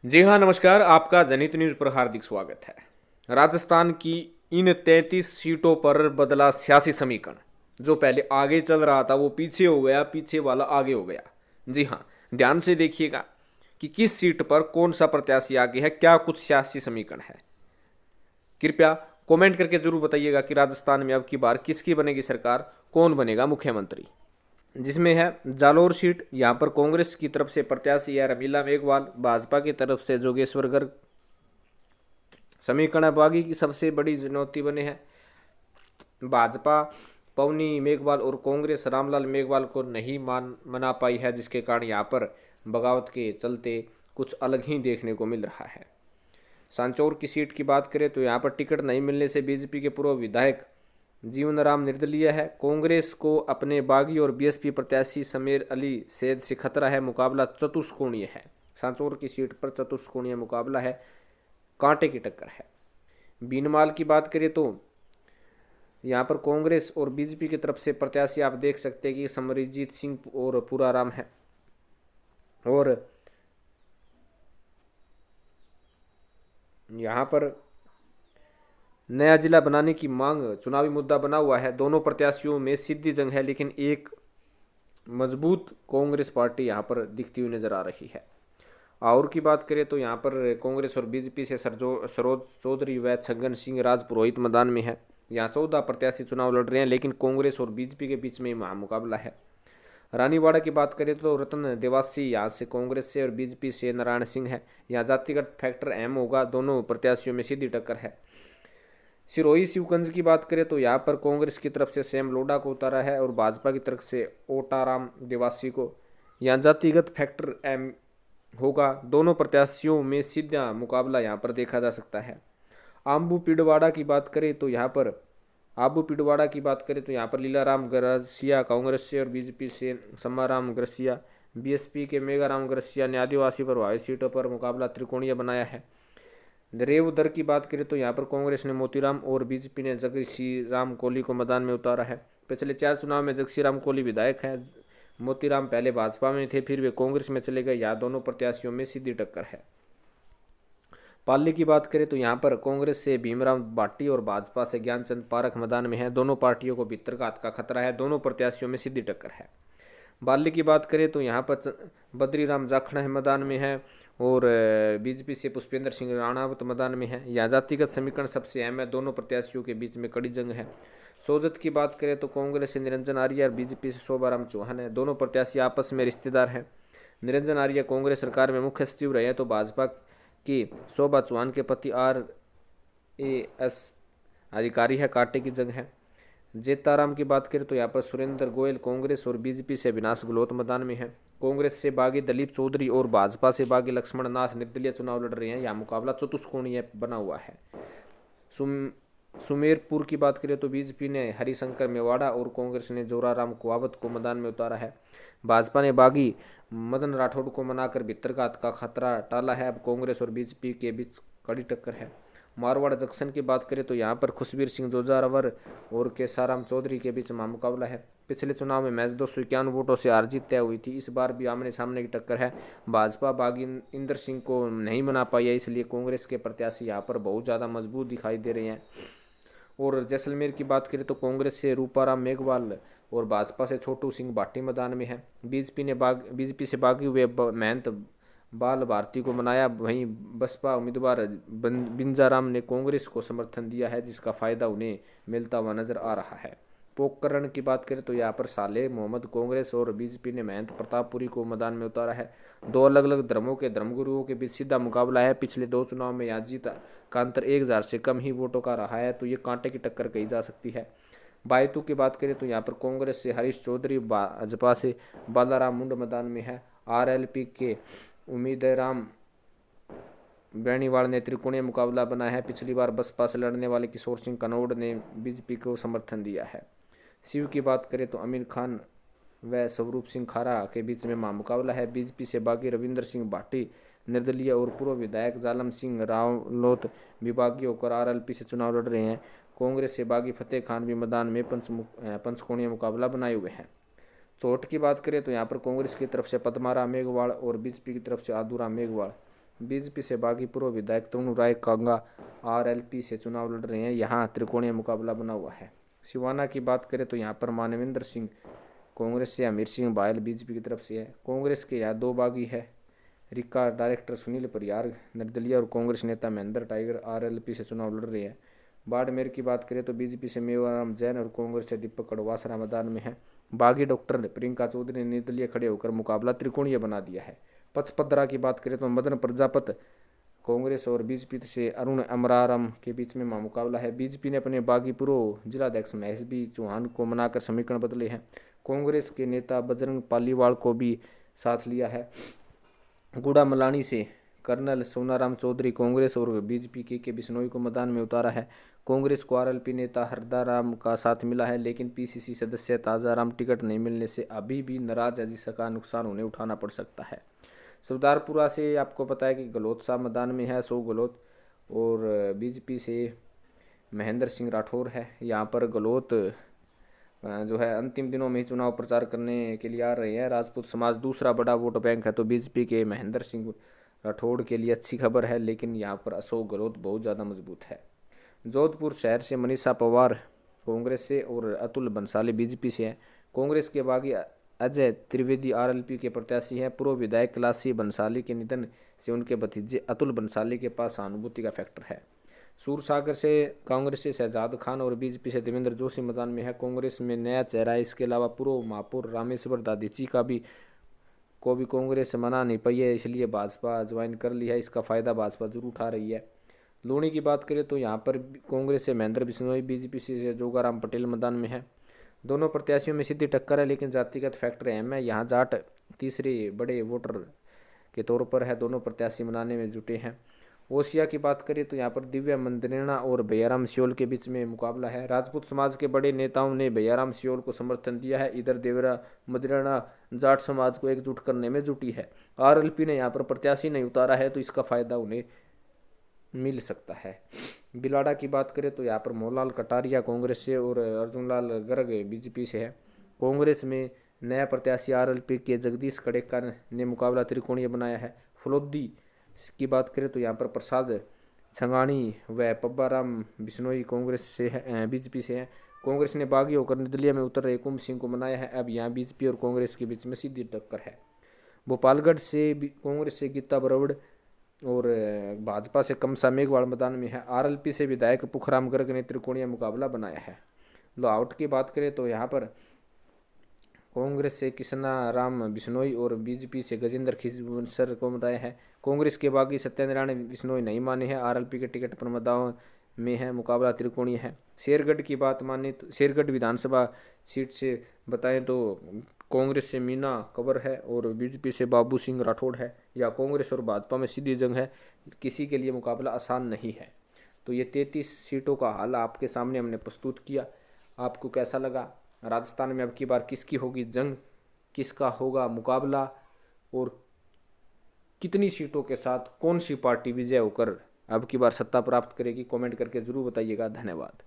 जी हाँ, नमस्कार। आपका जनित न्यूज पर हार्दिक स्वागत है। राजस्थान की इन 33 सीटों पर बदला सियासी समीकरण। जो पहले आगे चल रहा था वो पीछे हो गया, पीछे वाला आगे हो गया। जी हाँ, ध्यान से देखिएगा कि किस सीट पर कौन सा प्रत्याशी आगे है, क्या कुछ सियासी समीकरण है। कृपया कमेंट करके जरूर बताइएगा कि राजस्थान में अब की बार किसकी बनेगी सरकार, कौन बनेगा मुख्यमंत्री। जिसमें है जालोर सीट, यहाँ पर कांग्रेस की तरफ से प्रत्याशी है रमीला मेघवाल, भाजपा की तरफ से जोगेश्वर गर्ग। समीकरण बागी की सबसे बड़ी चुनौती बने हैं भाजपा पवनी मेघवाल और कांग्रेस रामलाल मेघवाल को नहीं मना पाई है, जिसके कारण यहाँ पर बगावत के चलते कुछ अलग ही देखने को मिल रहा है। सांचौर की सीट की बात करें तो यहाँ पर टिकट नहीं मिलने से बीजेपी के पूर्व विधायक जीवन राम निर्दलीय है। कांग्रेस को अपने बागी और बीएसपी प्रत्याशी समीर अली सैद से खतरा है। मुकाबला चतुष्कोणीय है। सांचौर की सीट पर चतुष्कोणीय मुकाबला है, कांटे की टक्कर है। बीनमाल की बात करें तो यहाँ पर कांग्रेस और बीजेपी की तरफ से प्रत्याशी आप देख सकते हैं कि समरजीत सिंह और पूराराम है। और यहाँ पर नया जिला बनाने की मांग चुनावी मुद्दा बना हुआ है। दोनों प्रत्याशियों में सीधी जंग है, लेकिन एक मजबूत कांग्रेस पार्टी यहाँ पर दिखती हुई नजर आ रही है। और की बात करें तो यहाँ पर कांग्रेस और बीजेपी से सरोज चौधरी व छगन सिंह राजपुरोहित मैदान में है। यहाँ 14 प्रत्याशी चुनाव लड़ रहे हैं, लेकिन कांग्रेस और बीजेपी के बीच में मुकाबला है। रानीवाड़ा की बात करें तो रतन देवासी यहाँ से कांग्रेस से और बीजेपी से नारायण सिंह है। यहाँ जातिगत फैक्टर अहम होगा, दोनों प्रत्याशियों में सीधी टक्कर है। सिरोही शिवगंज की बात करें तो यहाँ पर कांग्रेस की तरफ से सैम लोढ़ा को उतारा है और भाजपा की तरफ से ओटाराम देवासी को। यहाँ जातिगत फैक्टर अहम होगा, दोनों प्रत्याशियों में सीधा मुकाबला यहाँ पर देखा जा सकता है। आम्बू पिडवाड़ा की बात करें तो यहाँ पर लीलाराम ग्रसिया कांग्रेस से और बीजेपी से सम्माराम ग्रसिया, बीएसपी के मेघाराम ग्रसिया ने आदिवासी प्रभावित सीटों पर मुकाबला त्रिकोणीय बनाया है। रेव दर की बात करें तो यहाँ पर कांग्रेस ने मोतीराम और बीजेपी ने जगसी राम कोहली को मैदान में उतारा है। पिछले 4 चुनाव में जगसी राम कोहली विधायक है। मोतीराम पहले भाजपा में थे, फिर वे कांग्रेस में चले गए। यहाँ दोनों प्रत्याशियों में सीधी टक्कर है। पाली की बात करें तो यहाँ पर कांग्रेस से भीमराव भाटी और भाजपा से ज्ञानचंद पारख मैदान में है। दोनों पार्टियों को भीतरघात का खतरा है, दोनों प्रत्याशियों में सीधी टक्कर है। बाली की बात करें तो यहाँ पर बद्रीराम जाखड़ा है मैदान में है और बीजेपी से पुष्पेंद्र सिंह राणावत मैदान में है। यहाँ जातिगत समीकरण सबसे अहम है, दोनों प्रत्याशियों के बीच में कड़ी जंग है। सोजत की बात करें तो कांग्रेस से निरंजन आर्य और बीजेपी से शोभाराम चौहान है। दोनों प्रत्याशी आपस में रिश्तेदार हैं। निरंजन आर्य कांग्रेस सरकार में मुख्य सचिव रहे तो भाजपा की शोभा चौहान के पति RAS अधिकारी है। कांटे की जंग है। जेताराम की बात करें तो यहाँ पर सुरेंद्र गोयल कांग्रेस और बीजेपी से अविनाश गहलोत मैदान में है। कांग्रेस से बागी दलीप चौधरी और भाजपा से बागी लक्ष्मण नाथ निर्दलीय चुनाव लड़ रहे हैं। यहाँ मुकाबला चतुष्कोणीय बना हुआ है। सुमेरपुर की बात करें तो बीजेपी ने हरिशंकर मेवाड़ा और कांग्रेस ने जोराराम कुआवत को मैदान में उतारा है। भाजपा ने बागी मदन राठौड़ को मनाकर भीतरघात का खतरा टाला है। अब कांग्रेस और बीजेपी के बीच कड़ी टक्कर है। मारवाड़ जंक्शन की बात करें तो यहाँ पर खुशबीर सिंह जोजावर और केसाराम चौधरी के बीच मुकाबला है। पिछले चुनाव में मैच 251 वोटों से हार जीत तय हुई थी। इस बार भी आमने सामने की टक्कर है। भाजपा बागी इंदर सिंह को नहीं मना पाई है, इसलिए कांग्रेस के प्रत्याशी यहाँ पर बहुत ज़्यादा मजबूत दिखाई दे रहे हैं। और जैसलमेर की बात करें तो कांग्रेस से रूपाराम मेघवाल और भाजपा से छोटू सिंह भाटी मैदान में है। बीजेपी से बागी हुए महंत बाल भारती को मनाया। वहीं बसपा उम्मीदवार बिंजाराम ने कांग्रेस को समर्थन दिया है, जिसका फायदा उन्हें मिलता हुआ नजर आ रहा है। पोकरण की बात करें तो यहाँ पर सालेह मोहम्मद कांग्रेस और बीजेपी ने महंत प्रतापपुरी को मैदान में उतारा है। दो अलग अलग धर्मों के धर्मगुरुओं के बीच सीधा मुकाबला है। पिछले 2 चुनाव में यहाँ जीत का अंतर 1000 से कम ही वोटों का रहा है, तो ये कांटे की टक्कर कही जा सकती है। बायतू की बात करें तो यहाँ पर कांग्रेस से हरीश चौधरी, भाजपा से बालाराम मुंड मैदान में है। RLP के उम्मीदराम बेनीवाल ने त्रिकोणीय मुकाबला बना है। पिछली बार बसपा से लड़ने वाले किशोर सिंह कनौड़ ने बीजेपी को समर्थन दिया है। शिव की बात करें तो अमीर खान व स्वरूप सिंह खारा के बीच में मुकाबला है। बीजेपी से बागी रविंद्र सिंह भाटी निर्दलीय और पूर्व विधायक जालम सिंह रावलोत विभागीय होकर RLP से चुनाव लड़ रहे हैं। कांग्रेस से बागी फतेह खान भी मैदान में पंचकोणीय मुकाबला बनाए हुए हैं। चोट की बात करें तो यहाँ पर कांग्रेस की तरफ से पद्माराम मेघवाल और बीजेपी की तरफ से आदूराम मेघवाल। बीजेपी से बागी पूर्व विधायक तरुण राय कांगा आरएलपी से चुनाव लड़ रहे हैं। यहाँ त्रिकोणीय मुकाबला बना हुआ है। सिवाना की बात करें तो यहाँ पर मानवेंद्र सिंह कांग्रेस से, अमीर सिंह बायल बीजेपी की तरफ से है। कांग्रेस के यहाँ 2 बागी है, रिका डायरेक्टर सुनील परियार निर्दलीय और कांग्रेस नेता महेंद्र टाइगर आरएलपी से चुनाव लड़ रहे हैं। बाड़मेर की बात करें तो बीजेपी से मेवाराम जैन और कांग्रेस से दीपक कड़वासरा मैदान में है। बागी डॉक्टर प्रियंका चौधरी ने निर्दलीय खड़े होकर मुकाबला त्रिकोणीय बना दिया है। पचपदरा की बात करें तो मदन प्रजापत कांग्रेस और बीजेपी से अरुण अमराराम के बीच में मुकाबला है। बीजेपी ने अपने बागी पूर्व जिलाध्यक्ष महेश बी चौहान को मनाकर समीकरण बदले हैं। कांग्रेस के नेता बजरंग पालीवाल को भी साथ लिया है। गुड़ा मलानी से कर्नल सोनाराम चौधरी कांग्रेस और बीजेपी के बिश्नोई को मैदान में उतारा है। कांग्रेस को आरएलपी नेता हरदाराम का साथ मिला है, लेकिन पीसीसी सदस्य ताजाराम टिकट नहीं मिलने से अभी भी नाराज है, जिसका नुकसान उन्हें उठाना पड़ सकता है। सरदारपुरा से आपको पता है कि गहलोत साहब मैदान में है, अशोक गहलोत, और बीजेपी से महेंद्र सिंह राठौर है। यहाँ पर गहलोत जो है अंतिम दिनों में ही चुनाव प्रचार करने के लिए आ रहे हैं। राजपूत समाज दूसरा बड़ा वोट बैंक है, तो बीजेपी के महेंद्र सिंह राठौड़ के लिए अच्छी खबर है, लेकिन यहाँ पर अशोक गहलोत बहुत ज़्यादा मजबूत है। जोधपुर शहर से मनीषा पवार कांग्रेस से और अतुल बंसाली बीजेपी से हैं। कांग्रेस के बागी अजय त्रिवेदी आरएलपी के प्रत्याशी हैं। पूर्व विधायक कैलाशी बंसाली के निधन से उनके भतीजे अतुल बंसाली के पास सहानुभूति का फैक्टर है। सूरसागर से कांग्रेस से शहजाद खान और बीजेपी से देवेंद्र जोशी मैदान में है। कांग्रेस में नया चेहरा है। इसके अलावा पूर्व महापौर रामेश्वर दादीची को भी कांग्रेस मना नहीं पाई है, इसलिए भाजपा ज्वाइन कर लिया है। इसका फायदा भाजपा जरूर उठा रही है। लूणी की बात करें तो यहाँ पर कांग्रेस से महेंद्र बिश्नोई, बीजेपी से जोगाराम पटेल मैदान में है। दोनों प्रत्याशियों में सीधी टक्कर है, लेकिन जातिगत फैक्टर अहम है। यहाँ जाट तीसरे बड़े वोटर के तौर पर है। दोनों प्रत्याशी मनाने में जुटे हैं। ओसिया की बात करें तो यहाँ पर दिव्या मंदरेणा और भैयाराम सियोल के बीच में मुकाबला है। राजपूत समाज के बड़े नेताओं ने भैयाराम सियोल को समर्थन दिया है। इधर देवरा मंदरेणा जाट समाज को एकजुट करने में जुटी है। आरएलपी ने यहाँ पर प्रत्याशी नहीं उतारा है, तो इसका फायदा उन्हें मिल सकता है। बिलाड़ा की बात करें तो यहाँ पर मोहनलाल कटारिया कांग्रेस से और अर्जुनलाल गर्ग बीजेपी से है। कांग्रेस में नया प्रत्याशी आरएलपी के जगदीश कड़ेकर ने मुकाबला त्रिकोणीय बनाया है। फलोदी की बात करें तो यहाँ पर प्रसाद छंगाणी व पब्बाराम बिश्नोई कांग्रेस से है, बीजेपी से हैं। कांग्रेस ने बागी होकर निर्दलीय में उतर रहे कुंभ सिंह को मनाया है। अब यहाँ बीजेपी और कांग्रेस के बीच में सीधी टक्कर है। भोपालगढ़ से कांग्रेस से गीता बरवड़ और भाजपा से कमसा मेघवाल मैदान में है। आरएलपी से विधायक पुखराम गर्ग ने त्रिकोणीय मुकाबला बनाया है। लाहौट की बात करें तो यहाँ पर कांग्रेस से किशना राम बिश्नोई और बीजेपी से गजेंद्र खिजवंसर को मनाया है। कांग्रेस के बागी सत्यनारायण बिश्नोई नहीं माने हैं। आरएलपी के टिकट पर मैदान में है। मुकाबला त्रिकोणीय है। शेरगढ़ की बात माने तो शेरगढ़ विधानसभा सीट से बताएं तो कांग्रेस से मीना कंवर है और बीजेपी से बाबू सिंह राठौड़ है। या कांग्रेस और भाजपा में सीधी जंग है, किसी के लिए मुकाबला आसान नहीं है। तो ये 33 सीटों का हाल आपके सामने हमने प्रस्तुत किया। आपको कैसा लगा? राजस्थान में अब की बार किसकी होगी जंग, किसका होगा मुकाबला, और कितनी सीटों के साथ कौन सी पार्टी विजय होकर अब की बार सत्ता प्राप्त करेगी? कमेंट करके जरूर बताइएगा। धन्यवाद।